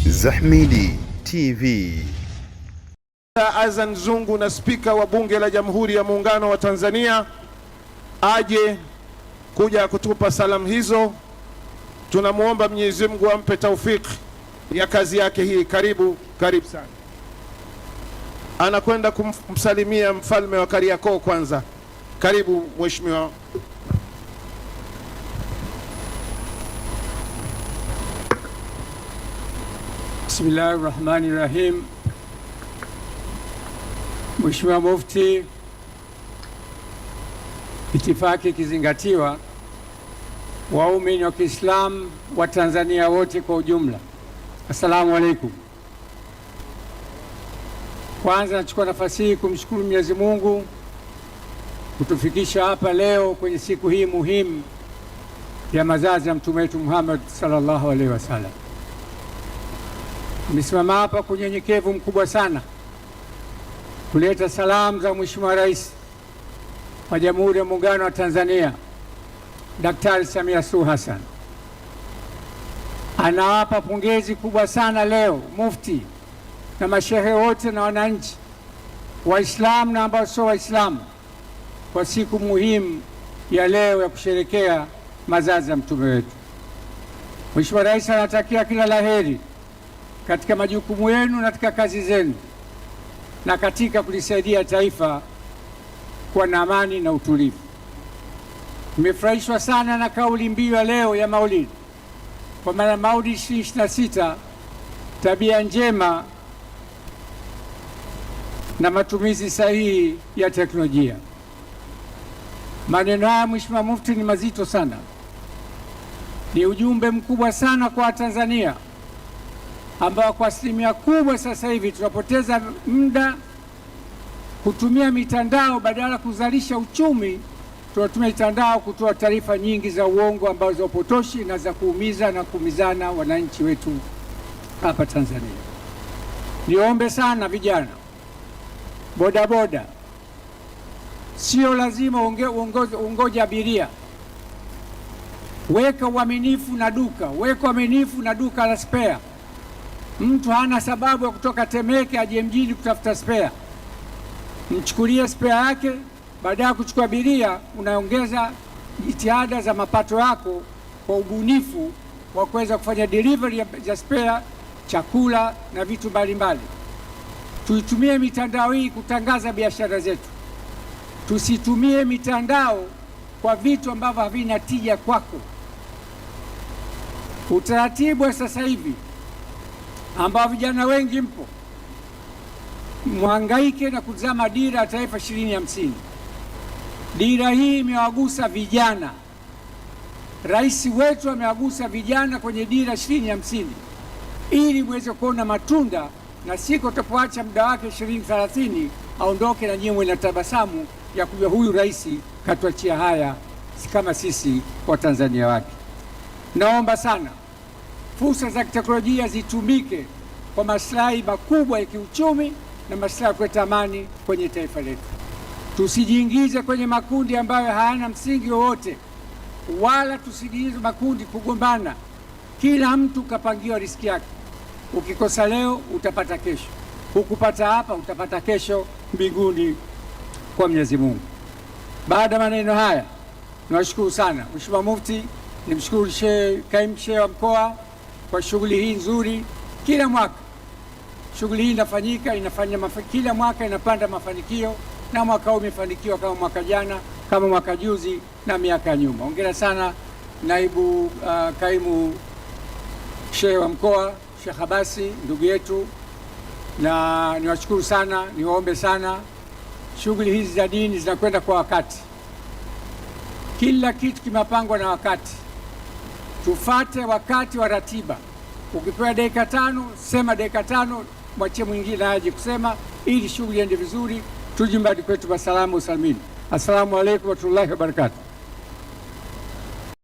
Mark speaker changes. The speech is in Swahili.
Speaker 1: Zahmidi TV.
Speaker 2: Azan Zungu na Spika wa Bunge la Jamhuri ya Muungano wa Tanzania aje kuja kutupa salamu hizo. Tunamuomba Mwenyezi Mungu ampe taufiki ya kazi yake hii. Karibu sana. Anakwenda kumsalimia mfalme wa Kariakoo kwanza. Karibu mheshimiwa.
Speaker 3: Bismillahirrahmanirrahim. Mheshimiwa Mufti, itifaki ikizingatiwa, waumini wa Kiislamu wa Tanzania wote kwa ujumla, assalamu alaikum. Kwanza nachukua nafasi hii kumshukuru Mwenyezi Mungu kutufikisha hapa leo kwenye siku hii muhimu ya mazazi ya mtume wetu Muhammad sallallahu alaihi wasallam. Nimesimama hapa kwa unyenyekevu mkubwa sana kuleta salamu za Mheshimiwa Rais wa Jamhuri ya Muungano wa Tanzania Daktari Samia Suluhu Hassan. Anawapa pongezi kubwa sana leo Mufti na mashehe wote na wananchi Waislamu na ambao sio Waislamu kwa siku muhimu ya leo ya kusherekea mazazi ya mtume wetu. Mheshimiwa Rais anatakia kila laheri katika majukumu yenu na katika kazi zenu na katika kulisaidia taifa kuwa na amani na utulivu. Nimefurahishwa sana na kauli mbiu ya leo ya Maulid, kwa maana Maulid 2026, tabia njema na matumizi sahihi ya teknolojia. Maneno haya Mheshimiwa Mufti ni mazito sana, ni ujumbe mkubwa sana kwa Tanzania ambao kwa asilimia kubwa sasa hivi tunapoteza muda kutumia mitandao badala kuzalisha uchumi. Tunatumia mitandao kutoa taarifa nyingi za uongo ambazo za upotoshi na za kuumiza na kuumizana wananchi wetu hapa Tanzania. Niombe sana vijana bodaboda, sio lazima uongoje abiria. Weka uaminifu na duka, weka uaminifu na duka la spare. Mtu hana sababu ya kutoka Temeke aje mjini kutafuta spare. Mchukulie spare yake, baada ya kuchukua abiria unaongeza jitihada za mapato yako kwa ubunifu wa kuweza kufanya delivery ya spare, chakula na vitu mbalimbali. Tuitumie mitandao hii kutangaza biashara zetu. Tusitumie mitandao kwa vitu ambavyo havina tija kwako. Utaratibu wa sasa hivi ambao vijana wengi mpo mhangaike na kutazama dira ya taifa 2050. Dira hii imewagusa vijana. Rais wetu amewagusa vijana kwenye dira 2050 ili muweze kuona matunda, na siku utapoacha muda wake 2030 aondoke na nyinyi na tabasamu ya kujua huyu rais katuachia haya kama sisi wa Tanzania wake. Naomba sana fursa za kiteknolojia zitumike kwa maslahi makubwa ya kiuchumi na maslahi ya kuleta amani kwenye taifa letu. Tusijiingize kwenye makundi ambayo hayana msingi wowote, wala tusijiingize makundi kugombana. Kila mtu kapangiwa riziki yake. Ukikosa leo utapata kesho, ukupata hapa utapata kesho mbinguni kwa Mwenyezi Mungu. Baada ya maneno haya, nawashukuru sana Mheshimiwa Mufti, nimshukuru Kaimu Shehe wa Mkoa kwa shughuli hii nzuri. Kila mwaka shughuli hii inafanyika, kila mwaka inapanda mafanikio, na mwaka huu umefanikiwa kama mwaka jana, kama mwaka juzi na miaka nyuma. Hongera sana Naibu Kaimu Shehe wa Mkoa Sheikh Abasi, ndugu yetu, na niwashukuru sana, niwaombe sana, shughuli hizi za dini zinakwenda kwa wakati. Kila kitu kimepangwa na wakati. Tufate wakati wa ratiba. Ukipewa dakika 5, sema dakika 5, mwachie mwingine aje kusema, ili shughuli iende vizuri. Tujimbadi kwetu, wasalamu salimini. Assalamu alaikum warahmatullahi wabarakatuh.